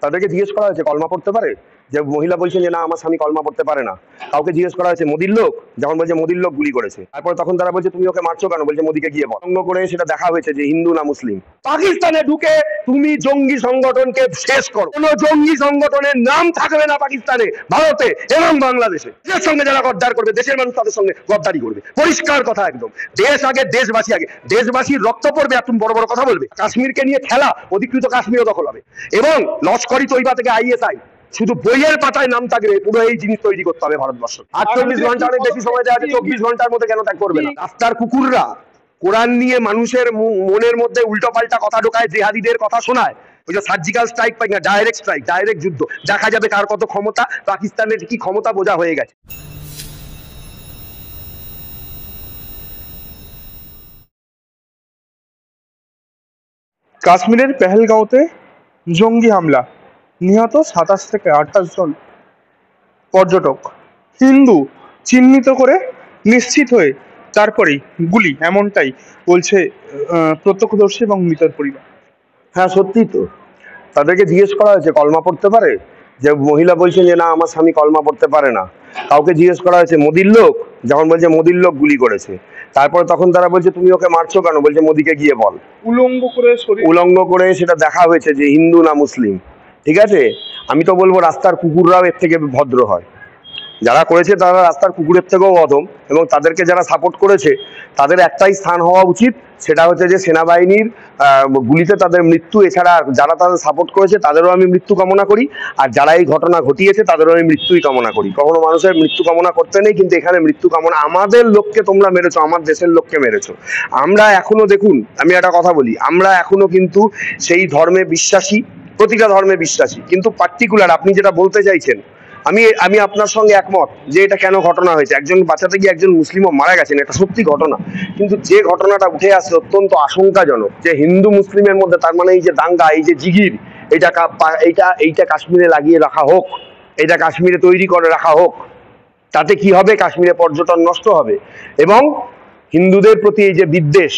তাদেরকে জিজ্ঞেস করা হয়েছে কলমা পড়তে পারে? যে মহিলা বলছেন যে না আমার স্বামী কলমা পড়তে পারে না, কাউকে জিজ্ঞেস করা হয়েছে? মোদির লোক যখন বলছে মোদির লোক গুলি করেছে, তারপর তখন তারা বলছে তুমি ওকে মারছো কেন? বলছে মোদিকে গিয়ে বল। করে সেটা দেখা হয়েছে যে হিন্দু না মুসলিম। পাকিস্তানে ঢুকে তুমি জঙ্গি সংগঠনকে শেষ করো। কোন জঙ্গি সংগঠনের নাম থাকবে না পাকিস্তানে, ভারতে এবং বাংলাদেশে। দেশের সঙ্গে যারা গদ্দার করবে, দেশের মানুষ তাদের সঙ্গে গদ্দারি করবে। পরিষ্কার কথা একদম। দেশ আগে, দেশবাসী আগে। দেশবাসীর রক্ত পড়বে আর তুমি বড় বড় কথা বলবে। কাশ্মীরকে নিয়ে খেলা, অধিকৃত কাশ্মীরও দখল হবে এবং লস্করি তৈবা থেকে ISI শুধু বইয়ের পাতায় নাম থাকবে, পুরো এই জিনিস তৈরি করতে হবে ভারতবর্ষ। 48 ঘন্টা অনেক বেশি সময় দেওয়া আছে, 24 ঘন্টার মধ্যে কেন ত্যাগ করবে না? রাস্তার কুকুররা কোরআন নিয়ে মানুষের মনের মধ্যে উল্টো পাল্টা কথা ঢোকায়, জেহাদিদের কথা শোনায়। ওই যে সার্জিক্যাল স্ট্রাইক পাই না, ডাইরেক্ট স্ট্রাইক, ডাইরেক্ট যুদ্ধ। দেখা যাবে কার কত ক্ষমতা, পাকিস্তানের কি ক্ষমতা বোঝা হয়ে গেছে। কাশ্মীরের পেহেলগাঁওতে জঙ্গি হামলা, নিহত 27 থেকে 28 জন পর্যটক। হিন্দু চিহ্নিত করে নিশ্চিত হয়ে তারপরেই গুলি, এমনটাই বলছে প্রত্যক্ষদর্শী এবং মৃতের পরিবার। হ্যাঁ সত্যি তো। তাদেরকে জিজ্ঞেস করা হয়েছে কলমা পড়তে পারে? যে মহিলা বলছেন যে না আমার স্বামী কলমা পড়তে পারে না, কাউকে জিজ্ঞেস করা হয়েছে? মোদির লোক যখন বলছে মোদির লোক গুলি করেছে, তারপর তখন তারা বলছে তুমি ওকে মারছো কেন? বলছে মোদিকে গিয়ে বল। উলঙ্গ করে সেটা দেখা হয়েছে যে হিন্দু না মুসলিম। ঠিক আছে, আমি তো বলবো রাস্তার কুকুররাও এর থেকে ভদ্র হয়। যারা করেছে তারা রাস্তার কুকুরের থেকেও অধম, এবং তাদেরকে যারা সাপোর্ট করেছে তাদের একটাই স্থান হওয়া উচিত, সেটা হচ্ছে যে সেনাবাহিনীর গুলিতে তাদের মৃত্যু। এছাড়া যারা তাদের সাপোর্ট করেছে তাদেরও আমি মৃত্যু কামনা করি, আর যারা এই ঘটনা ঘটিয়েছে তাদেরও আমি মৃত্যুই কামনা করি। কখনো মানুষের মৃত্যু কামনা করতে নেই, কিন্তু এখানে মৃত্যু কামনা। আমাদের লোককে তোমরা মেরেছো, আমার দেশের লোককে মেরেছো। আমরা এখনো, দেখুন আমি একটা কথা বলি, আমরা এখনো কিন্তু সেই ধর্মে বিশ্বাসী, প্রতিটা ধর্মে বিশ্বাসী, কিন্তু পার্টিকুলার আপনি যেটা বলতে চাইছেন, আমি আপনার সঙ্গে একমত যে এটা কেন ঘটনা হয়েছে। একজন বাঁচাতে গিয়ে একজন মুসলিমও মারা গেছেন, এটা সত্যি ঘটনা। কিন্তু যে ঘটনাটা উঠে আসছে অত্যন্ত আশঙ্কাজনক, যে হিন্দু মুসলিমের মধ্যে, তার মানে এই যে দাঙ্গা, এই যে জিগির, এইটা কাশ্মীরে লাগিয়ে রাখা হোক, এটা কাশ্মীরে তৈরি করে রাখা হোক। তাতে কি হবে? কাশ্মীরে পর্যটন নষ্ট হবে এবং হিন্দুদের প্রতি এই যে বিদ্বেষ,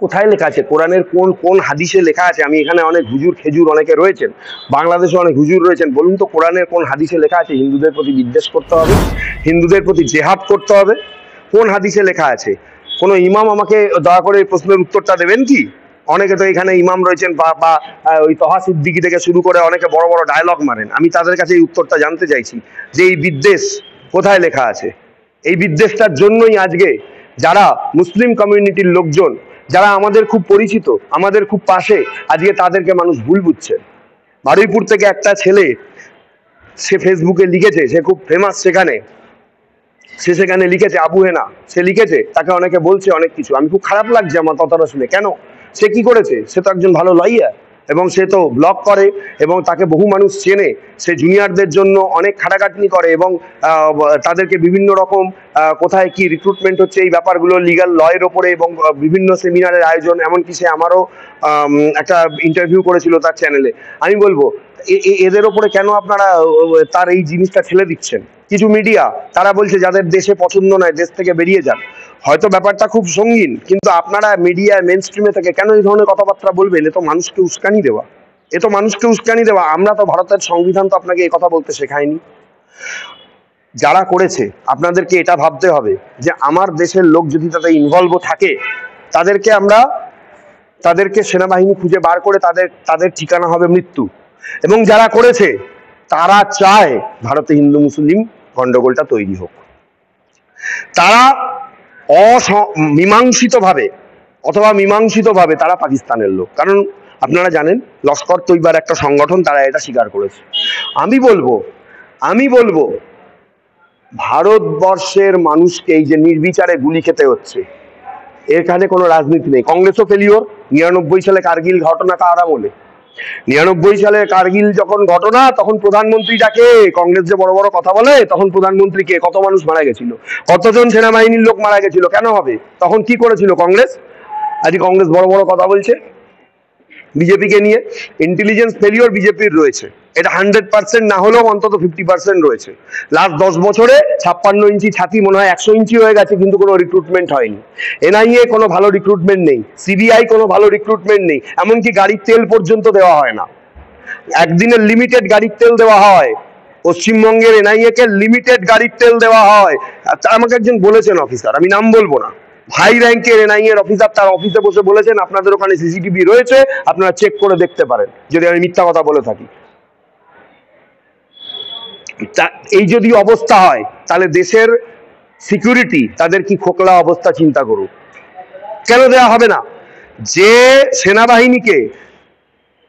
কোথায় লেখা আছে? কোরআনের কোন কোন হাদিসে লেখা আছে? আমি এখানে অনেক হুজুর খেজুর অনেকে রয়েছেন, বাংলাদেশে অনেক হুজুর রয়েছেন, বলুন তো কোরআনের কোন হাদিসে লেখা আছে হিন্দুদের প্রতি বিদ্বেষ করতে হবে, হিন্দুদের প্রতি জেহাদ করতে হবে? কোন হাদিসে লেখা আছে? কোন ইমাম আমাকে দয়া করে এই প্রশ্নের উত্তরটা দেবেন কি? অনেকে তো এখানে ইমাম রয়েছেন বা ওই তহা সিদ্দিকি থেকে শুরু করে অনেকে বড় বড় ডায়লগ মারেন। আমি তাদের কাছে এই উত্তরটা জানতে চাইছি যে এই বিদ্বেষ কোথায় লেখা আছে? এই বিদ্বেষটার জন্যই আজকে যারা মুসলিম কমিউনিটির লোকজন, যারা আমাদের খুব পরিচিত, আমাদের খুব পাশে, আজকে তাদেরকে মানুষ ভুল বুঝছে। বারুইপুর থেকে একটা ছেলে, সে ফেসবুকে লিখেছে, সে খুব ফেমাস, সেখানে লিখেছে, আবু হেনা, সে লিখেছে, তাকে অনেকে বলছে অনেক কিছু। আমি খুব খারাপ লাগছে আমার কথাটা শুনে। কেন? সে কি করেছে? সে তো একজন ভালো লাইয়া, এবং সে তো ব্লগ করে এবং তাকে বহু মানুষ চেনে। সে জুনিয়রদের জন্য অনেক খাটাখাটনি করে এবং তাদেরকে বিভিন্ন রকম কোথায় কি রিক্রুটমেন্ট হচ্ছে এই ব্যাপারগুলো লিগ্যাল লয়ের ওপরে, এবং বিভিন্ন সেমিনারের আয়োজন, এমনকি সে আমারও একটা ইন্টারভিউ করেছিল তার চ্যানেলে। আমি বলবো এদের ওপরে কেন আপনারা তার এই জিনিসটা ঠেলে দিচ্ছেন? কিছু মিডিয়া তারা বলছে যাদের দেশে পছন্দ নয় দেশ থেকে বেরিয়ে যান। হয়তো ব্যাপারটা খুব সঙ্গীন, কিন্তু আপনারা মিডিয়া মেন স্ট্রিমে থেকে কেন এই ধরনের কথাবার্তা বলবেন? এ তো মানুষকে উস্কানি দেওয়া। আমরা তো, ভারতের সংবিধান তো আপনাকে এই কথা বলতে শেখায়নি। যারা করেছে আপনাদেরকে এটা ভাবতে হবে যে আমার দেশের লোক যদি তাদের ইনভলভ থাকে, তাদেরকে সেনাবাহিনী খুঁজে বার করে তাদের ঠিকানা হবে মৃত্যু। এবং যারা করেছে তারা চায় ভারতে হিন্দু মুসলিম গন্ডগোলটা তৈরি হোক। তারা মীমাংসিতভাবে তারা পাকিস্তানের লোক। কারণ আপনারা জানেন লস্কর তৈবার একটা সংগঠন, তারা এটা স্বীকার করেছে। আমি বলবো ভারতবর্ষের মানুষকে এই যে নির্বিচারে গুলি খেতে হচ্ছে, এখানে কোনো রাজনীতি নেই। কংগ্রেসও ফেলিওর। 99 সালে কার্গিল ঘটনা কার আমলে? 99 সালে কার্গিল যখন ঘটনা, তখন প্রধানমন্ত্রীটাকে, কংগ্রেস যে বড় বড় কথা বলে, তখন প্রধানমন্ত্রীকে, কত মানুষ মারা গেছিল, কতজন সেনাবাহিনীর লোক মারা গেছিল, কেন হবে? তখন কি করেছিল কংগ্রেস? আজ কংগ্রেস বড় বড় কথা বলছে বিজেপিকে নিয়ে। ইন্টেলিজেন্স ফেলিওর বিজেপির রয়েছে, এটা 100% না হলেও অন্তত 50% রয়েছে। লাস্ট 10 বছরে 56 ইঞ্চি ছাতি মনে হয় 100 ইঞ্চি হয়ে গেছে, কিন্তু কোনো রিক্রুটমেন্ট হয়নি। NIA কোনো ভালো রিক্রুটমেন্ট নেই, CBI কোনো ভালো রিক্রুটমেন্ট নেই, এমনকি গাড়ির তেল পর্যন্ত দেওয়া হয় না। একদিনের লিমিটেড গাড়ির তেল দেওয়া হয়, পশ্চিমবঙ্গের এনআইএ কে লিমিটেড গাড়ির তেল দেওয়া হয়। আমাকে একজন বলেছেন অফিসার, আমি নাম বলবো না, হাই র্যাঙ্কের এনআইএ এর অফিসার তার অফিসে বসে বলেছেন আপনাদের ওখানে সিসিটিভি রয়েছে, আপনারা চেক করে দেখতে পারেন, যদি আমি মিথ্যা কথা বলে থাকি। এই যদি অবস্থা হয় তাহলে দেশের সিকিউরিটি তাদের কি খোকলা অবস্থা চিন্তা করুন। কেন দেওয়া হবে না? যে সেনাবাহিনীকে,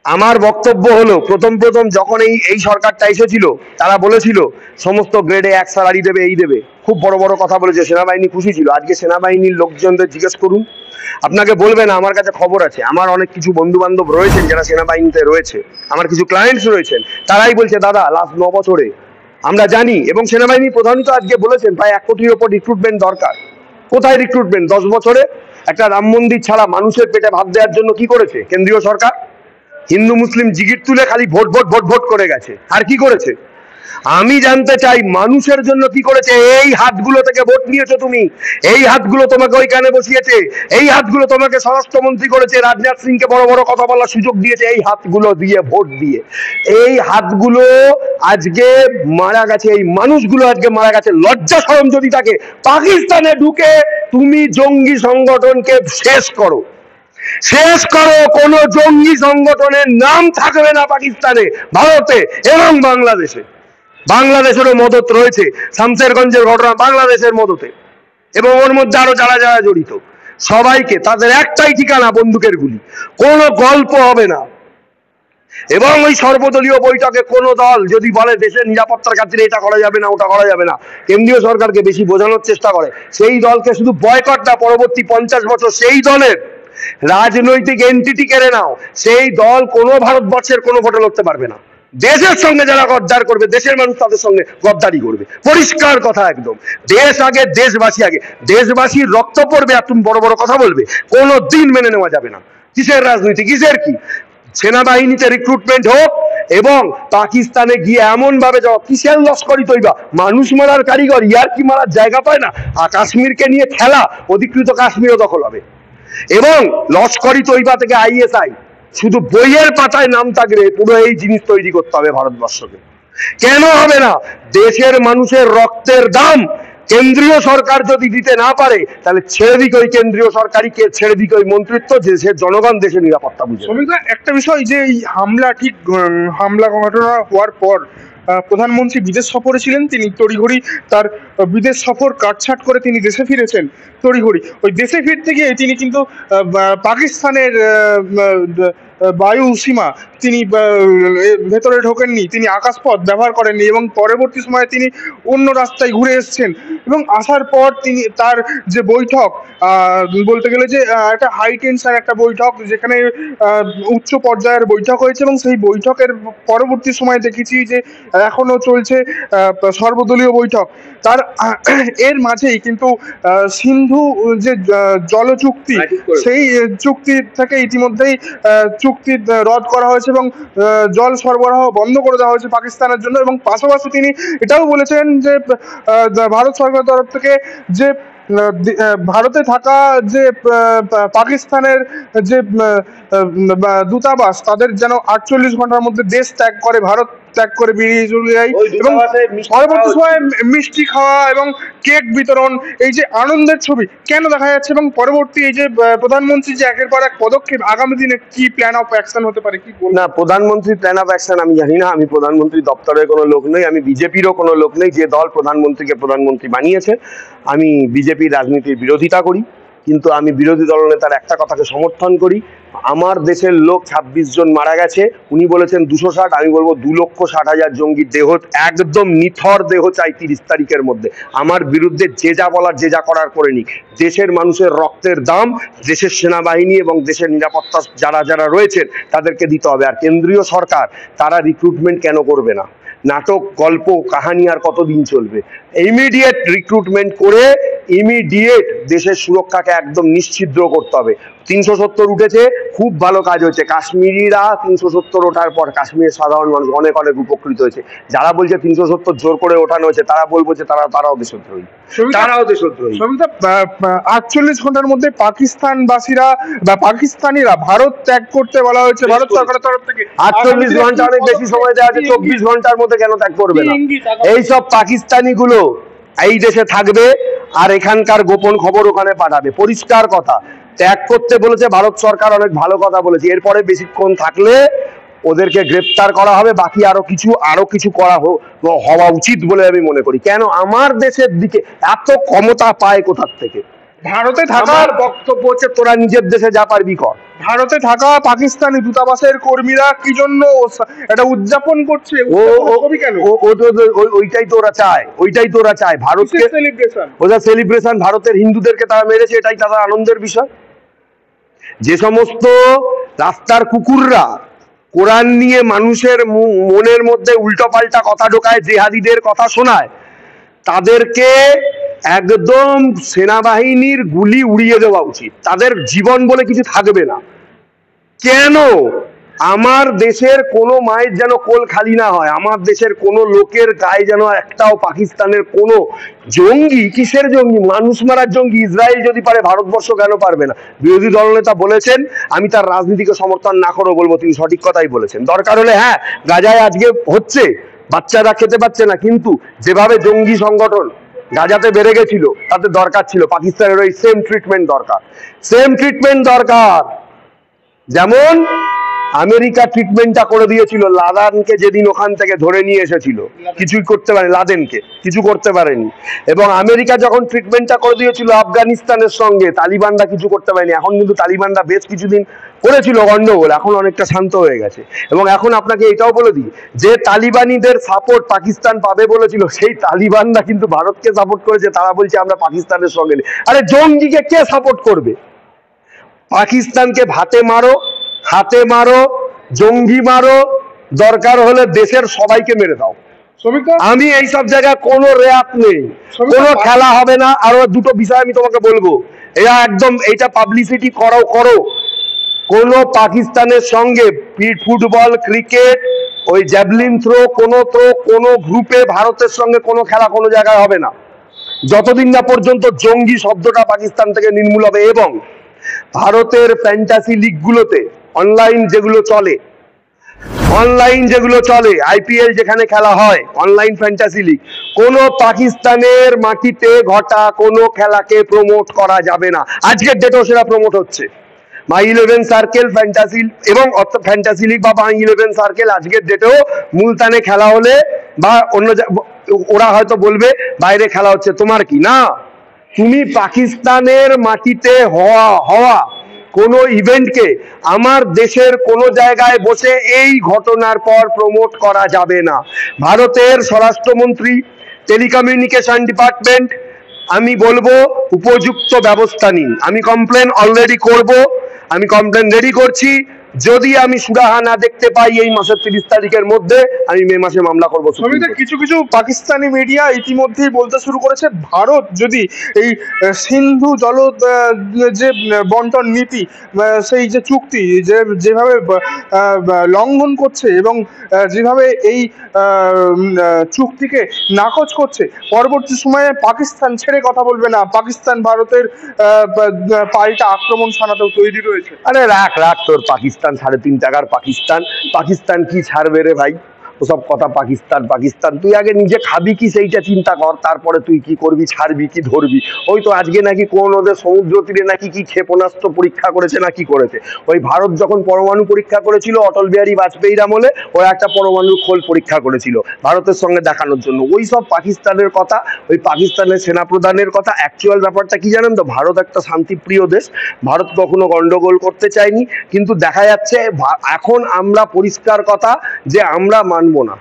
আমার বক্তব্য হলো প্রথম যখন এই সরকারটা এসেছিল তারা বলেছিল সমস্ত গ্রেডে এক স্যালারি দেবে, এই দেবে, খুব বড় বড় কথা বলেছে, সেনাবাহিনী খুশি ছিল। আজকে সেনাবাহিনীর লোকজনদের জিজ্ঞেস করুন, আপনাকে বলবে না। আমার কাছে খবর আছে, আমার অনেক কিছু বন্ধু বান্ধব রয়েছেন যারা সেনাবাহিনীতে রয়েছে, আমার কিছু ক্লায়েন্টস রয়েছেন, তারাই বলছে দাদা লাস্ট 9 বছরে আমরা জানি, এবং সেনাবাহিনীর প্রধানই তো আজকে বলেছেন প্রায় 1 কোটির ওপর রিক্রুটমেন্ট দরকার। কোথায় রিক্রুটমেন্ট? 10 বছরে একটা রাম মন্দির ছাড়া মানুষের পেটে ভাত দেওয়ার জন্য কি করেছে কেন্দ্রীয় সরকার? হিন্দু মুসলিম জিগির তুলে খালি ভোট ভোট ভোট ভোট করে গেছে। আর কি করেছে? আমি জানতে চাই মানুষের জন্য কি করেছে? এই হাতগুলো থেকে ভোট নিয়েছো তুমি, এই হাতগুলো তোমাকে ওইখানে বসিয়েছে, এই হাতগুলো তোমাকে স্বরাষ্ট্রমন্ত্রী করেছে, রাজনাথ সিংকে বড় বড় কথা বলার সুযোগ দিয়েছে, এই হাতগুলো দিয়ে ভোট দিয়ে। এই হাতগুলো আজকে মারা গেছে, এই মানুষগুলো আজকে মারা গেছে। লজ্জা শরম যদি থাকে, পাকিস্তানে ঢুকে তুমি জঙ্গি সংগঠনকে শেষ করো, শেষ করো। কোন জঙ্গি সংগঠনের নাম থাকবে না পাকিস্তানে, ভারতে এবং বাংলাদেশে। বাংলাদেশেরও মদত রয়েছে, শামসেরগঞ্জের ঘটনা বাংলাদেশের মদতে, এবং ওর মধ্যে আরো যারা যারা জড়িত সবাইকে, তাদের একটাই ঠিকানা বন্দুকের গুলি, কোনো গল্প হবে না। এবং ওই সর্বদলীয় বৈঠকে কোন দল যদি বলে দেশের নিরাপত্তার খাতিরে এটা করা যাবে না, ওটা করা যাবে না, কেন্দ্রীয় সরকারকে বেশি বোঝানোর চেষ্টা করে, সেই দলকে শুধু বয়কট না, পরবর্তী 50 বছর সেই দলের রাজনৈতিক এন্টিটি কেড়ে নাও, সেই দল কোনো ভারতবর্ষের কোনো ভোটে লড়তে পারবে না। দেশের সঙ্গে যারা গদ্দার করবে, দেশের মানুষ তাদের সঙ্গে গদ্দারি করবে। পরিষ্কার কথা একদম, দেশ আগে, দেশবাসী আগে। দেশবাসীর রক্ত পড়বে আর তুমি বড় বড় কথা বলবে, কোনো দিন মেনে নেওয়া যাবে না। কিসের রাজনীতি, কিসের কি? সেনাবাহিনীতে রিক্রুটমেন্ট হোক, এবং পাকিস্তানে গিয়ে এমন ভাবে যাও, কিসের লস্করি তৈবা, মানুষ মারার কারিগর, ইয়ারকি মারার জায়গা পায় না, আর কাশ্মীরকে নিয়ে খেলা, অধিকৃত কাশ্মীরও দখল হবে। এবং লস্করি তৈবা থেকে আইএসআই, শুধু বইয়ের পাতায় নাম থাকলে পুরো এই জিনিস তৈরি করতে হবে ভারতবর্ষকে। কেন হবে না? দেশের মানুষের রক্তের দাম কেন্দ্রীয় সরকার যদি দিতে না পারে, তাহলে ছেড়ে দিক ওই কেন্দ্রীয় সরকারিকে, ছেড়ে দিক ওই মন্ত্রিত্ব, দেশের জনগণ দেশের নিরাপত্তা বুঝে। একটা বিষয় যে এই হামলা, ঠিক হামলা ঘটনা হওয়ার পর প্রধানমন্ত্রী বিদেশ সফরে ছিলেন, তিনি তড়িঘড়ি তার বিদেশ সফর কাটছাট করে তিনি দেশে ফিরেছেন। তড়িঘড়ি ওই দেশে ফিরতে গিয়ে তিনি কিন্তু পাকিস্তানের বায়ু সীমা তিনি ভেতরে ঢোকেননি, তিনি আকাশপথ ব্যবহার করেননি, এবং পরবর্তী সময়ে তিনি অন্য রাস্তায় ঘুরে এসেছেন। এবং আসার পর তিনি তার যে বৈঠক, বলতে গেলে যে একটা হাই টেনশন একটা বৈঠক, যেখানে উচ্চ পর্যায়ের বৈঠক হয়েছে, এবং সেই বৈঠকের পরবর্তী সময়ে দেখেছি যে এখনো চলছে সর্বদলীয় বৈঠক। তার এর মাঝেই কিন্তু সিন্ধু যে জল চুক্তি, সেই চুক্তি থেকে ইতিমধ্যেই চুক্তি রদ করা হয়েছে, এবং জল সরবরাহ বন্ধ করে দেওয়া হয়েছে পাকিস্তানের জন্য। এবং পাশাপাশি তিনি এটাও বলেছেন যে ভারত সরকারের তরফ থেকে যে ভারতে থাকা যে পাকিস্তানের যে দূতাবাস, তাদের যেন 48 ঘন্টার মধ্যে দেশ ত্যাগ করে, ভারত ত্যাগ করে বেরিয়ে চলে যায়। এবং পরবর্তী সময়ে মিষ্টি খাওয়া এবং কেক বিতরণ, এই যে আনন্দের ছবি কেন দেখা যাচ্ছে, এবং পরবর্তী এই যে প্রধানমন্ত্রী যে একের পর এক পদক্ষেপ, আগামী দিনে কি প্ল্যান অফ অ্যাকশন হতে পারে, কি বলবো? না, প্রধানমন্ত্রী প্ল্যান অফ অ্যাকশন আমি জানি না, আমি প্রধানমন্ত্রী দপ্তরের কোনো লোক নই, আমি বিজেপিরও কোনো লোক নেই। যে দল প্রধানমন্ত্রীকে প্রধানমন্ত্রী বানিয়েছে, আমি বিজেপির রাজনীতির বিরোধিতা করি, কিন্তু আমি বিরোধী দলনেতার একটা কথাকে সমর্থন করি। আমার দেশের লোক 26 জন মারা গেছে, উনি বলেছেন 260, আমি বলবো 2,60,000 জঙ্গির দেহ, একদম নিথর দেহ চাই 30 তারিখের মধ্যে। আমার বিরুদ্ধে যে যা বলার, যে যা করার করে নিক। দেশের মানুষের রক্তের দাম দেশের সেনাবাহিনী এবং দেশের নিরাপত্তা যারা যারা রয়েছেন তাদেরকে দিতে হবে। আর কেন্দ্রীয় সরকার তারা রিক্রুটমেন্ট কেন করবে না? নাটক, গল্প, কাহানি আর কতদিন চলবে? ইমিডিয়েট রিক্রুটমেন্ট করে ইমিডিয়েট দেশের সুরক্ষাকে একদম নিশ্ছিদ্র করতে হবে। 370 উঠেছে, খুব ভালো কাজ হচ্ছে। কাশ্মীরিরা 370 ওঠার পর কাশ্মীরের সাধারণ মানুষ অনেক অনেক উপকৃত হয়েছে। যারা বলছে 370 জোর করে ওঠানো হয়েছে, তারা বলবো যে তারাও দেশদ্রোহী, তারাও দেশদ্রোহী। 48 ঘন্টার মধ্যে পাকিস্তানবাসীরা বা পাকিস্তানিরা ভারত ত্যাগ করতে বলা হয়েছে ভারত সরকারের তরফ থেকে। 48 ঘন্টা অনেক বেশি সময় দেওয়া আছে, 24 ঘন্টার মধ্যে কেন ত্যাগ করবে না? এইসব পাকিস্তানি গুলো এই দেশে থাকবে আর এখানকার গোপন খবর ওখানে পাঠাবে। পরিষ্কার কথা, ত্যাগ করতে বলেছে ভারত সরকার, অনেক ভালো কথা বলেছে। এরপরে বেশিক্ষণ থাকলে ওদেরকে গ্রেপ্তার করা হবে, বাকি আরো কিছু করা হওয়া উচিত বলে আমি মনে করি। কেন আমার দেশের দিকে এত ক্ষমতা পায় কোথার থেকে? ভারতে থাকার বক্তব্য হচ্ছে তোরা নিজের দেশে যা পারবি কর। ভারতে থাকা পাকিস্তানি দূতাবাসের কর্মীরা কি জন্য এটা উদযাপন করছে? ওইটাই তো ওরা চায় ভারতকে সেলিব্রেশন, ওটা সেলিব্রেশন। ভারতের হিন্দুদেরকে তারা মেরেছে, এটাই তাদের আনন্দের বিষয়। যে সমস্ত রাস্তার কুকুররা কোরআন নিয়ে মানুষের মনের মধ্যে উল্টোপাল্টা কথা ঢোকায়, জেহাদিদের কথা শোনায়, তাদেরকে একদম সেনাবাহিনীর গুলি উড়িয়ে দেওয়া উচিত। তাদের জীবন বলে কিছু থাকবে না। কেন? আমার দেশের কোনো মায়ের যেন কোল খালি না হয়, আমার দেশের কোনো লোকের গায়ে যেন একটাও পাকিস্তানের কোনো জঙ্গি, কিসের জঙ্গি, মানুষ মারার জঙ্গি ইসরায়েল যদি পারে, ভারতবর্ষ কেন পারবে না? বিরোধী দলনেতা বলেছেন, আমি তার রাজনীতিকে সমর্থন না করে বলবো তিনি সঠিক কথাই বলেছেন। দরকার হলে হ্যাঁ, গাজায় আজকে হচ্ছে, বাচ্চারা খেতে পাচ্ছে না, কিন্তু যেভাবে জঙ্গি সংগঠন গাজাতে বেড়ে গেছিল, তাতে দরকার ছিল পাকিস্তানের ওই সেম ট্রিটমেন্ট দরকার। যেমন আমেরিকা ট্রিটমেন্টটা করে দিয়েছিল লাদেনকে, যেদিন ওখান থেকে ধরে নিয়ে এসেছিল, কিছুই করতে পারেনি, লাদেনকে কিছু করতে পারেনি। এবং আমেরিকা যখন ট্রিটমেন্টটা করে দিয়েছিল আফগানিস্তানের সঙ্গে, তালিবানরা কিছু করতে পারেনি। এখন কিন্তু তালিবানরা বেশ কিছুদিন করেছিল গন্ডগোল, এখন অনেকটা শান্ত হয়ে গেছে। এবং এখন আপনাকে এটাও বলে দিই, যে তালিবানিদের সাপোর্ট পাকিস্তান পাবে বলেছিল, সেই তালিবানরা কিন্তু ভারতকে সাপোর্ট করেছে। তারা বলছে আমরা পাকিস্তানের সঙ্গে নেই। আরে জঙ্গিকে কে সাপোর্ট করবে? পাকিস্তানকে হাতে মারো, জঙ্গি মারো, দরকার হলে দেশের সবাইকে মেরে দাও। আমি এইসব জায়গায় কোনো রেয়াত নেই, কোনো খেলা হবে না। আরো দুটো বিষয় আমি তোমাকে বলবো, এরা একদম এইটা পাবলিসিটি করো। কোনো পাকিস্তানের সঙ্গে ফুটবল, ক্রিকেট, ওই জ্যাভলিন থ্রো, কোনো গ্রুপে ভারতের সঙ্গে কোনো খেলা কোনো জায়গায় হবে না, যতদিন না পর্যন্ত জঙ্গি শব্দটা পাকিস্তান থেকে নির্মূল হবে। এবং ভারতের ফ্যান্টাসি লিগগুলোতে অনলাইন যেগুলো চলে, আইপিএল যেখানে খেলা হয়, অনলাইন ফ্যান্টাসি লিগ, কোনো পাকিস্তানের মাটিতে ঘটা কোনো খেলাকে প্রমোট করা যাবে না। আজকের ডেটেও সেটা প্রমোট হচ্ছে। মাই 11 সার্কেল ফ্যান্টাসি এবং ফ্যান্টাসি লিগ বা মাই 11 সার্কেল আজকের ডেটেও মুলতানে খেলা হলে বা অন্য, ওরা হয়তো বলবে বাইরে খেলা হচ্ছে, তোমার কি না? তুমি পাকিস্তানের মাটিতে হওয়া কোনো ইভেন্টকে আমার দেশের কোনো জায়গায় বসে এই ঘটনার পর প্রমোট করা যাবে না। ভারতের স্বরাষ্ট্রমন্ত্রী, টেলিকমিউনিকেশন ডিপার্টমেন্ট, আমি বলবো উপযুক্ত ব্যবস্থা নিন। আমি কমপ্লেন অলরেডি করব, আমি কমপ্লেন রেডি করছি। যদি আমি সুরাহা না দেখতে পাই এই মাসের 30 তারিখের মধ্যে, আমি মে মাসে মামলা করবো। কিছু পাকিস্তানি মিডিয়া ইতিমধ্যেই বলতে শুরু করেছে, ভারত যদি এই সিন্ধু জল যে বন্টন নীতি, সেই যে চুক্তি যেভাবে লঙ্ঘন করছে এবং যেভাবে এই চুক্তিকে নাকচ করছে, পরবর্তী সময়ে পাকিস্তান ছেড়ে কথা বলবে না, পাকিস্তান ভারতের পাল্টা আক্রমণ শানাতেও তৈরি রয়েছে। আরে রাখ তোর পাকিস্তান 3.5 টাকার পাকিস্তান কি ছাড়বে রে ভাই? ওসব কথা পাকিস্তান, তুই আগে নিজে খাবি কি সেইটা চিন্তা কর, তারপরে তুই কি করবি, ছাড়বি কি ধরবি। ওই তো আজকে নাকি কোন ওদের সমুদ্র তীরে নাকি কি ক্ষেপণাস্ত্র পরীক্ষা করেছে না কি করেছে। ওই ভারত যখন পরমাণু পরীক্ষা করেছিল অটল বিহারী বাজপেয়ীর আমলে, ওরা একটা পরমাণু খোল পরীক্ষা করেছিল ভারতের সঙ্গে দেখানোর জন্য। ওই সব পাকিস্তানের কথা, ওই পাকিস্তানের সেনাপ্রধানের কথা। অ্যাকচুয়াল ব্যাপারটা কি জানেন তো? ভারত একটা শান্তিপ্রিয় দেশ, ভারত কখনো গন্ডগোল করতে চায়নি। কিন্তু দেখা যাচ্ছে এখন আমরা পরিষ্কার কথা যে আমরা মানব না।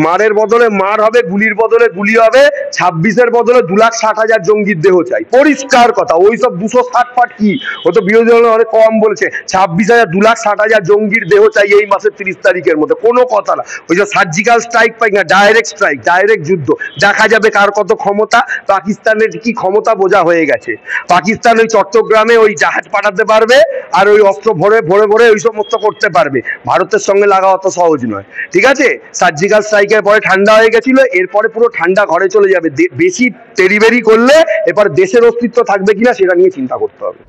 মারের বদলে মার হবে, গুলির বদলে গুলি হবে, 26-এর বদলে 2,60,000 জঙ্গির দেহ চাই, পরিষ্কার কথা। ওই সব 260 ফাট কি, ও তো বিরোধী দল অনেক কম বলেছে। 2,60,000 জঙ্গির দেহ চাই এই মাসের 30 তারিখের মধ্যে, কোনো কথা না। ওই যে সার্জিক্যাল স্ট্রাইক পাই না, ডাইরেক্ট স্ট্রাইক, ডাইরেক্ট যুদ্ধ, দেখা যাবে কার কত ক্ষমতা। পাকিস্তানের কি ক্ষমতা বোঝা হয়ে গেছে। পাকিস্তান ওই চট্টগ্রামে ওই জাহাজ পাঠাতে পারবে, আর ওই অস্ত্র ভরে ভরে ভরে ওই সমস্ত করতে পারবে। ভারতের সঙ্গে লাগা অত সহজ নয়, ঠিক আছে। সার্জিক্যাল স্ট্রাইকের পরে ঠান্ডা হয়ে গেছিল, এরপরে পুরো ঠান্ডা ঘরে চলে যাবে। বেশি তেড়িবেড়ি করলে এবার দেশের অস্তিত্ব থাকবে কিনা সেটা নিয়ে চিন্তা করতে হবে।